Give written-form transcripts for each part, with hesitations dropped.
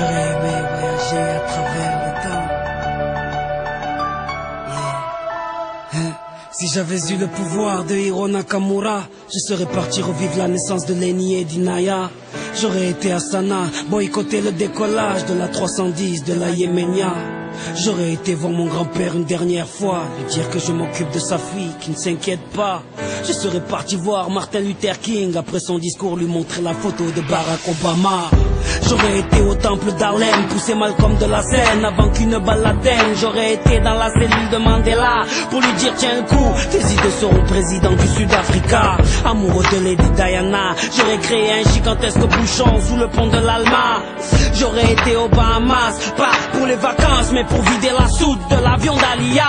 J'aurais aimé voyager à travers le temps. Si j'avais eu le pouvoir de Hiro Nakamura, je serais parti revivre la naissance de Lenny et d'Inaya. J'aurais été à Sana, boycotter le décollage de la 310 de la Yéménia. J'aurais été voir mon grand-père une dernière fois, lui dire que je m'occupe de sa fille, qui ne s'inquiète pas. Je serais parti voir Martin Luther King, après son discours lui montrer la photo de Barack Obama. J'aurais été au temple d'Harlem, pousser Malcolm de la scène avant qu'une balle l'atteigne. J'aurais été dans la cellule de Mandela pour lui dire tiens le coup, tes idées seront président du Sud-Africa. Amoureux de Lady Diana, j'aurais créé un gigantesque bouchon sous le pont de l'Alma. J'aurais été aux Bahamas, pas pour les vacances mais pour vider la soute de l'avion d'Alia.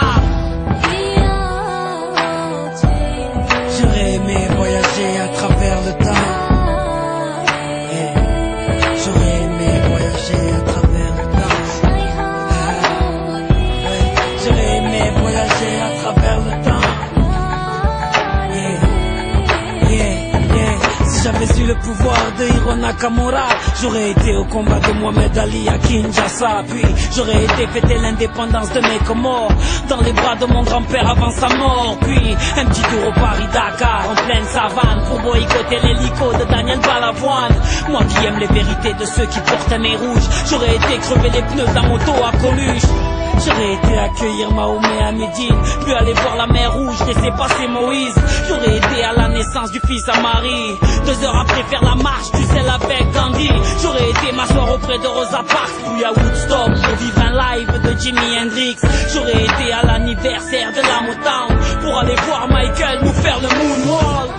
J'aurais aimé voyager à travers le temps. J'aurais aimé voyager à travers le temps. J'aurais aimé voyager à travers le temps. Si j'avais eu le pouvoir de Hiro Nakamura, j'aurais été au combat de Mohamed Ali à Kinshasa. Puis j'aurais été fêter l'indépendance de mes Comores dans les bras de mon grand-père avant sa mort. Puis un petit tour au Paris-Dakar en pleine savane pour boycotter l'hélico de Daniel Balavoine. Moi qui aime les vérités de ceux qui portent un nez rouge, j'aurais été crever les pneus d'un moto à Coluche. J'aurais été accueillir Mahomet à Médine, puis aller voir la mer Rouge, laisser passer Moïse. J'aurais été à la naissance du fils à Marie, 2 heures après faire la marche du sel avec Gandhi. J'aurais été m'asseoir auprès de Rosa Parks, puis à Woodstock pour vivre un live de Jimi Hendrix. J'aurais été à l'anniversaire de la Motown pour aller voir Michael nous faire le moonwalk.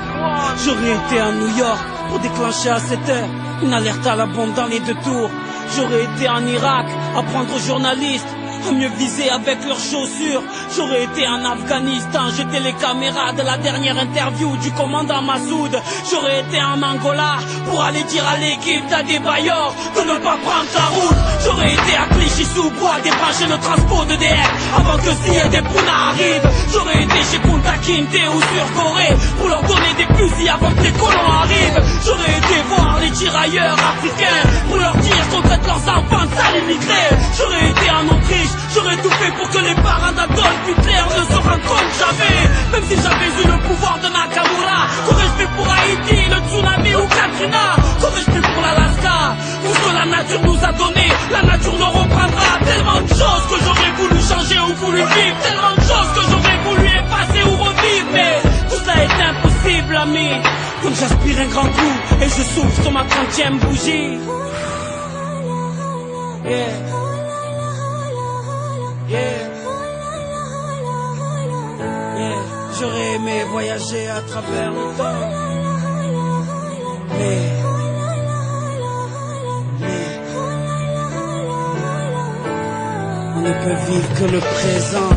J'aurais été à New York pour déclencher à 7 heures une alerte à la bombe dans les 2 tours. J'aurais été en Irak apprendre aux journalistes à mieux viser avec leurs chaussures. J'aurais été en Afghanistan, jeter les caméras de la dernière interview du commandant Massoud. J'aurais été en Angola pour aller dire à l'équipe d'Adebayor de ne pas prendre sa route. J'aurais été à Clichy-sous-Bois débrancher le transport de DF avant que Sia des Puna arrive. J'aurais été chez Kunta Kinte ou sur Corée pour leur donner des fusils avant que les colons arrivent. J'aurais été voir les tirailleurs africains pour leur dire qu'on traite leurs enfants de sales immigrés. J'aurais été en Autriche, j'aurais tout fait pour que les parents d'Adolf Hitler ne se rendent compte jamais. Même si j'avais eu le pouvoir de Nakamura, qu'aurais-je fait pour Haïti, le tsunami ou Katrina? Qu'aurais-je fait pour l'Alaska? Tout ce que la nature nous a donné, la nature nous reprendra. Tellement de choses que j'aurais voulu changer ou voulu vivre, tellement de choses que j'aurais voulu effacer ou revivre. Mais tout ça est impossible, ami. Donc j'aspire un grand coup et je souffle sur ma 30e bougie. Yeah. J'aurais aimé voyager à travers le temps, mais on ne peut vivre que le présent.